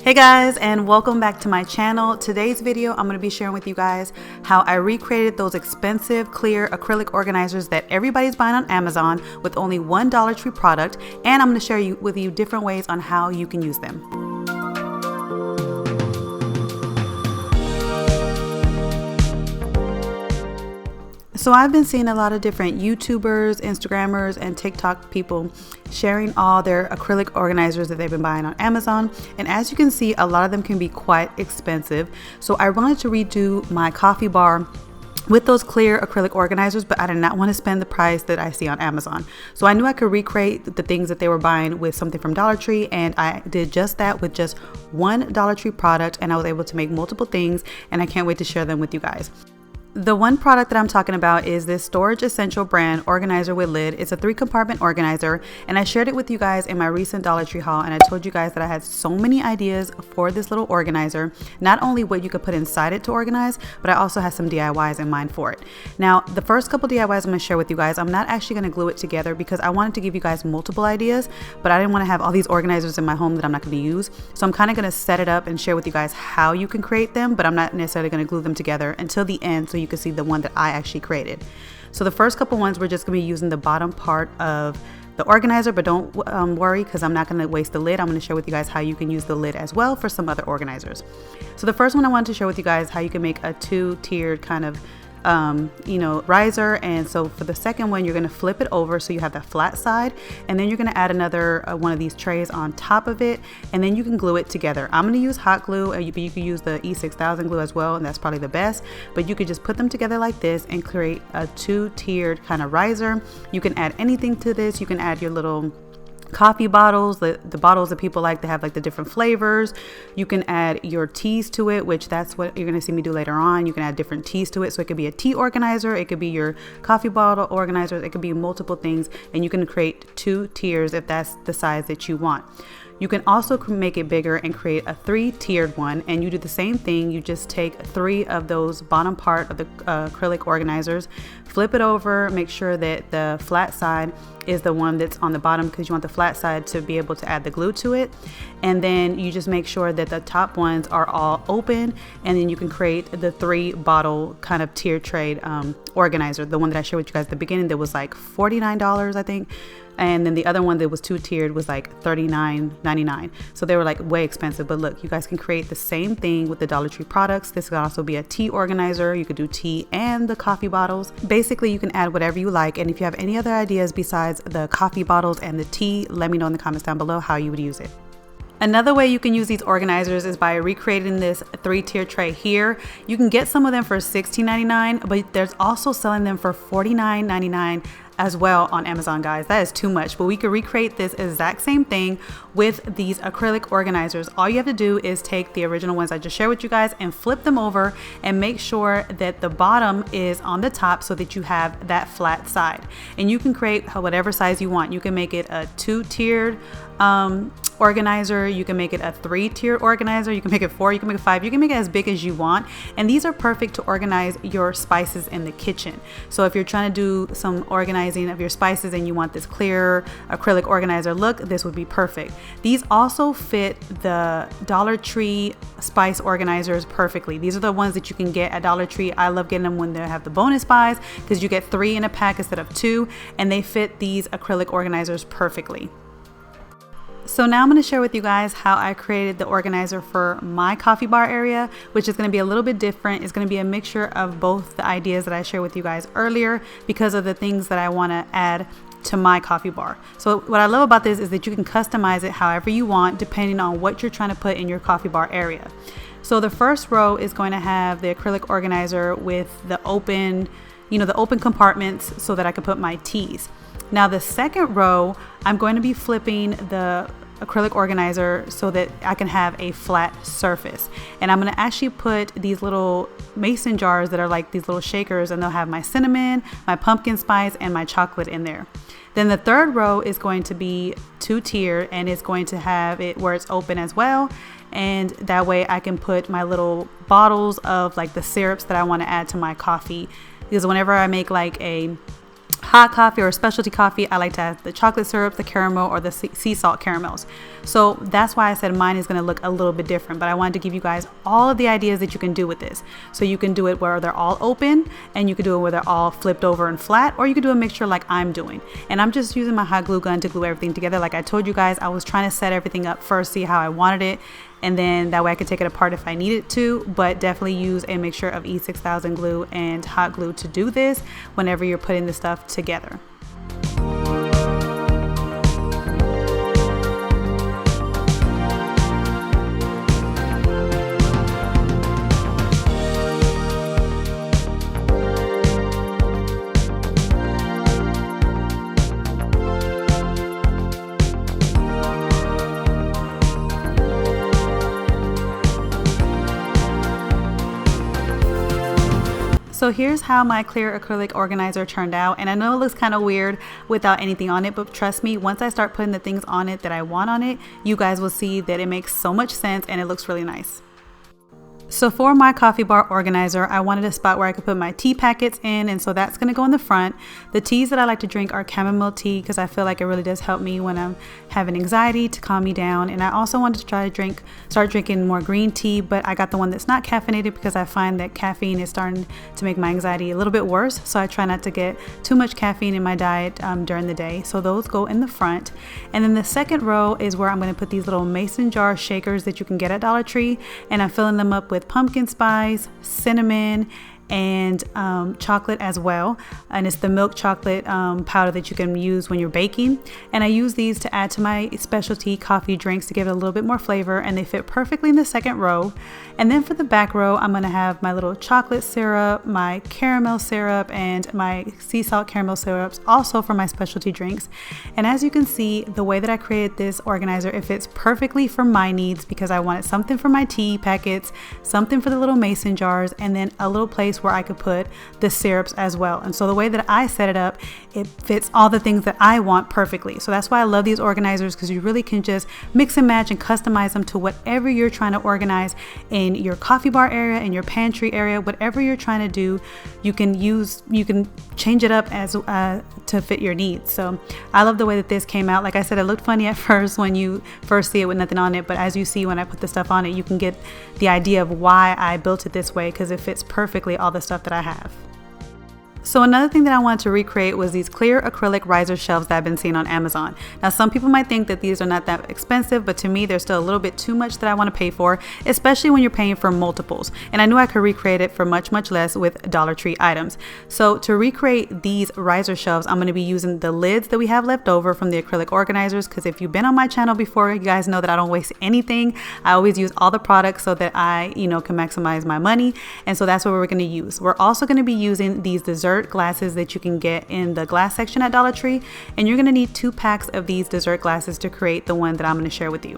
Hey guys, and welcome back to my channel. Today's video, I'm going to be sharing with you guys how I recreated those expensive clear acrylic organizers that everybody's buying on Amazon with only one Dollar Tree product, and I'm going to share with you different ways on how you can use them. So I've been seeing a lot of different YouTubers, Instagrammers, and TikTok people sharing all their acrylic organizers that they've been buying on Amazon. And as you can see, a lot of them can be quite expensive. So I wanted to redo my coffee bar with those clear acrylic organizers, but I did not want to spend the price that I see on Amazon. So I knew I could recreate the things that they were buying with something from Dollar Tree, and I did just that with just one Dollar Tree product, and I was able to make multiple things, and I can't wait to share them with you guys. The one product that I'm talking about is this Storage Essential brand organizer with lid. It's a 3-compartment organizer, and I shared it with you guys in my recent Dollar Tree haul, and I told you guys that I had so many ideas for this little organizer. Not only what you could put inside it to organize, but I also had some DIYs in mind for it. Now, the first couple DIYs I'm going to share with you guys, I'm not actually going to glue it together because I wanted to give you guys multiple ideas, but I didn't want to have all these organizers in my home that I'm not going to use. So I'm kind of going to set it up and share with you guys how you can create them, but I'm not necessarily going to glue them together until the end so you can see the one that I actually created. So the first couple ones, we're just going to be using the bottom part of the organizer, but don't worry because I'm not going to waste the lid. I'm going to share with you guys how you can use the lid as well for some other organizers. So the first one I wanted to share with you guys how you can make a 2-tiered kind of riser. And so for the second one, you're going to flip it over so you have the flat side, and then you're going to add another one of these trays on top of it, and then you can glue it together. I'm going to use hot glue, but you can use the E6000 glue as well, and that's probably the best. But you could just put them together like this and create a 2-tiered kind of riser. You can add anything to this. You can add your little coffee bottles, the bottles that people like to have like the different flavors. You can add your teas to it, which that's what you're going to see me do later on. You can add different teas to it. So it could be a tea organizer, it could be your coffee bottle organizer, it could be multiple things, and you can create 2 tiers if that's the size that you want. You can also make it bigger and create a 3-tiered one, and you do the same thing. You just take 3 of those bottom part of the acrylic organizers, flip it over, make sure that the flat side is the one that's on the bottom because you want the flat side to be able to add the glue to it. And then you just make sure that the top ones are all open, and then you can create the 3 bottle kind of tier trade organizer. The one that I shared with you guys at the beginning that was like $49, I think. And then the other one that was 2-tiered was like $39.99. So they were like way expensive. But look, you guys can create the same thing with the Dollar Tree products. This could also be a tea organizer. You could do tea and the coffee bottles. Basically, you can add whatever you like. And if you have any other ideas besides the coffee bottles and the tea, let me know in the comments down below how you would use it. Another way you can use these organizers is by recreating this 3-tier tray here. You can get some of them for $16.99, but there's also selling them for $49.99 as well on Amazon, guys. That is too much, but we could recreate this exact same thing with these acrylic organizers. All you have to do is take the original ones I just shared with you guys and flip them over and make sure that the bottom is on the top so that you have that flat side. And you can create whatever size you want. You can make it a 2-tiered organizer, you can make it a 3-tier organizer, you can make it 4, you can make it 5, you can make it as big as you want. And these are perfect to organize your spices in the kitchen. So if you're trying to do some organizing of your spices and you want this clear acrylic organizer look, this would be perfect. These also fit the Dollar Tree spice organizers perfectly. These are the ones that you can get at Dollar Tree. I love getting them when they have the bonus buys because you get 3 in a pack instead of 2, and they fit these acrylic organizers perfectly. So now I'm going to share with you guys how I created the organizer for my coffee bar area, which is going to be a little bit different. It's going to be a mixture of both the ideas that I shared with you guys earlier because of the things that I want to add to my coffee bar. So what I love about this is that you can customize it however you want depending on what you're trying to put in your coffee bar area. So the first row is going to have the acrylic organizer with the open, the open compartments so that I can put my teas. Now the second row, I'm going to be flipping the acrylic organizer so that I can have a flat surface. And I'm going to actually put these little mason jars that are like these little shakers, and they'll have my cinnamon, my pumpkin spice, and my chocolate in there. Then the third row is going to be 2-tier, and it's going to have it where it's open as well. And that way I can put my little bottles of like the syrups that I want to add to my coffee. Because whenever I make like a hot coffee or specialty coffee, I like to add the chocolate syrup, the caramel, or the sea salt caramels. So that's why I said mine is going to look a little bit different, but I wanted to give you guys all of the ideas that you can do with this. So you can do it where they're all open, and you can do it where they're all flipped over and flat, or you can do a mixture like I'm doing. And I'm just using my hot glue gun to glue everything together. Like I told you guys, I was trying to set everything up first, see how I wanted it, and then that way I could take it apart if I needed to. But definitely use a mixture of E6000 glue and hot glue to do this whenever you're putting the stuff together. So here's how my clear acrylic organizer turned out, and I know it looks kind of weird without anything on it, but trust me, once I start putting the things on it that I want on it, you guys will see that it makes so much sense and it looks really nice. So for my coffee bar organizer, I wanted a spot where I could put my tea packets in, and so that's going to go in the front. The teas that I like to drink are chamomile tea because I feel like it really does help me when I'm having anxiety, to calm me down. And I also wanted to try to start drinking more green tea, but I got the one that's not caffeinated because I find that caffeine is starting to make my anxiety a little bit worse. So I try not to get too much caffeine in my diet during the day. So those go in the front. And then the second row is where I'm going to put these little mason jar shakers that you can get at Dollar Tree, and I'm filling them up with pumpkin spice, cinnamon, and chocolate as well. And it's the milk chocolate powder that you can use when you're baking. And I use these to add to my specialty coffee drinks to give it a little bit more flavor, and they fit perfectly in the second row. And then for the back row, I'm gonna have my little chocolate syrup, my caramel syrup, and my sea salt caramel syrups, also for my specialty drinks. And as you can see, the way that I created this organizer, it fits perfectly for my needs because I wanted something for my tea packets, something for the little mason jars, and then a little place where I could put the syrups as well. And so the way that I set it up, it fits all the things that I want perfectly. So that's why I love these organizers, because you really can just mix and match and customize them to whatever you're trying to organize in your coffee bar area, in your pantry area, whatever you're trying to do. You can change it up as to fit your needs. So I love the way that this came out. Like I said, it looked funny at first when you first see it with nothing on it, but as you see when I put the stuff on it, you can get the idea of why I built it this way, because it fits perfectly all the stuff that I have. So another thing that I wanted to recreate was these clear acrylic riser shelves that I've been seeing on Amazon. Now, some people might think that these are not that expensive, but to me, they're still a little bit too much that I want to pay for, especially when you're paying for multiples. And I knew I could recreate it for much, much less with Dollar Tree items. So to recreate these riser shelves, I'm going to be using the lids that we have left over from the acrylic organizers, because if you've been on my channel before, you guys know that I don't waste anything. I always use all the products so that I, can maximize my money. And so that's what we're going to use. We're also going to be using these dessert glasses that you can get in the glass section at Dollar Tree, and you're going to need 2 packs of these dessert glasses to create the one that I'm going to share with you.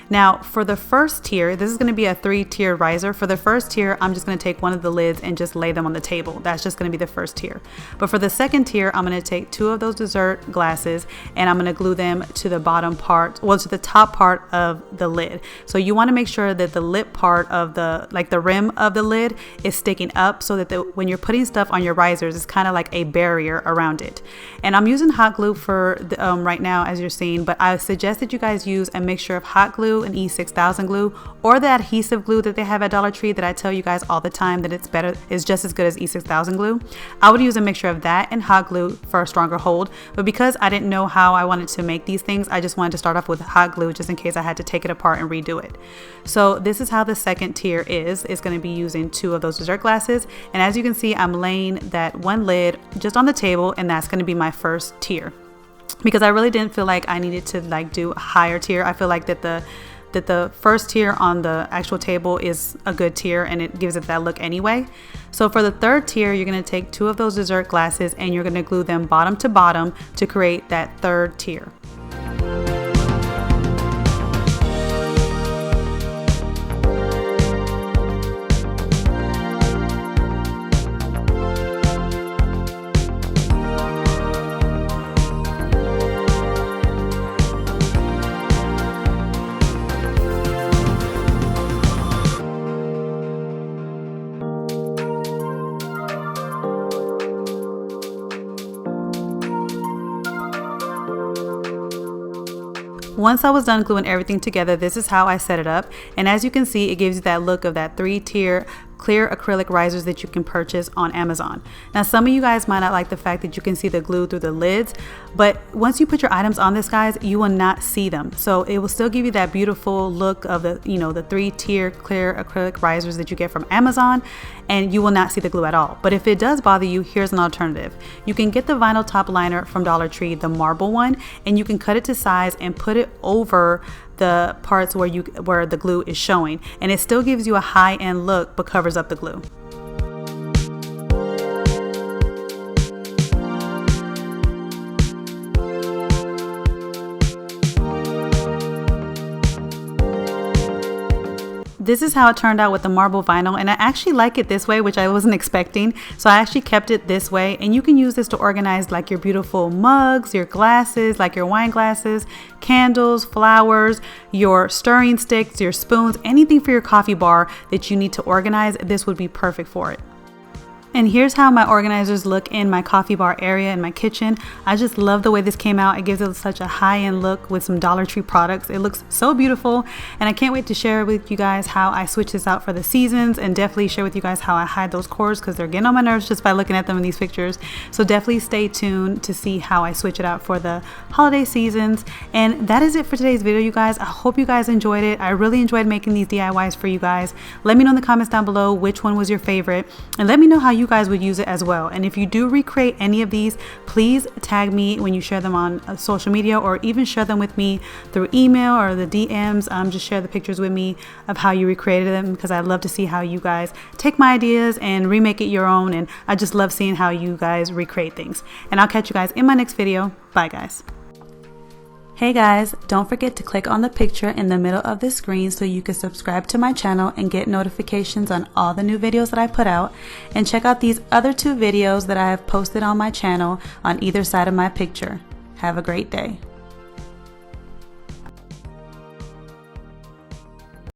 Now for the first tier, this is going to be a 3-tier riser. For the first tier, I'm just going to take one of the lids and just lay them on the table. That's just going to be the first tier. But for the second tier, I'm going to take 2 of those dessert glasses and I'm going to glue them to the bottom part, to the top part of the lid. So you want to make sure that the lip part of the rim of the lid is sticking up, so that when you're putting stuff on your risers, it's kind of like a barrier around it. And I'm using hot glue for right now, as you're seeing, but I suggest that you guys use a mixture of hot glue and E6000 glue, or the adhesive glue that they have at Dollar Tree that I tell you guys all the time that is just as good as E6000 glue. I would use a mixture of that and hot glue for a stronger hold, but because I didn't know how I wanted to make these things, I just wanted to start off with hot glue just in case I had to take it apart and redo it. So this is how the second tier is. It's going to be using 2 of those dessert glasses, and as you can see, I'm laying that one lid just on the table, and that's going to be my first tier, because I really didn't feel like I needed to do a higher tier. I feel like that the first tier on the actual table is a good tier, and it gives it that look anyway. So for the third tier, you're going to take 2 of those dessert glasses and you're going to glue them bottom to bottom to create that third tier. Once I was done gluing everything together, this is how I set it up. And as you can see, it gives you that look of that 3-tier clear acrylic risers that you can purchase on Amazon. Now, some of you guys might not like the fact that you can see the glue through the lids, but once you put your items on this, guys, you will not see them. So it will still give you that beautiful look of the, you know, the 3-tier clear acrylic risers that you get from Amazon, and you will not see the glue at all. But if it does bother you, here's an alternative. You can get the vinyl top liner from Dollar Tree, the marble one, and you can cut it to size and put it over the parts where the glue is showing, and it still gives you a high-end look but covers up the glue. This is how it turned out with the marble vinyl, and I actually like it this way, which I wasn't expecting. So I actually kept it this way, and you can use this to organize like your beautiful mugs, your glasses, like your wine glasses, candles, flowers, your stirring sticks, your spoons, anything for your coffee bar that you need to organize. This would be perfect for it. And here's how my organizers look in my coffee bar area in my kitchen. I just love the way this came out. It gives it such a high-end look with some Dollar Tree products. It looks so beautiful, and I can't wait to share with you guys how I switch this out for the seasons, and definitely share with you guys how I hide those cords because they're getting on my nerves just by looking at them in these pictures. So definitely stay tuned to see how I switch it out for the holiday seasons. And that is it for today's video, you guys. I hope you guys enjoyed it. I really enjoyed making these DIYs for you guys. Let me know in the comments down below which one was your favorite, and let me know how you guys would use it as well. And if you do recreate any of these, please tag me when you share them on social media, or even share them with me through email or the DMs. Just share the pictures with me of how you recreated them, because I love to see how you guys take my ideas and remake it your own, and I just love seeing how you guys recreate things. And I'll catch you guys in my next video. Bye guys. Hey guys, don't forget to click on the picture in the middle of the screen so you can subscribe to my channel and get notifications on all the new videos that I put out. And check out these other 2 videos that I have posted on my channel on either side of my picture. Have a great day.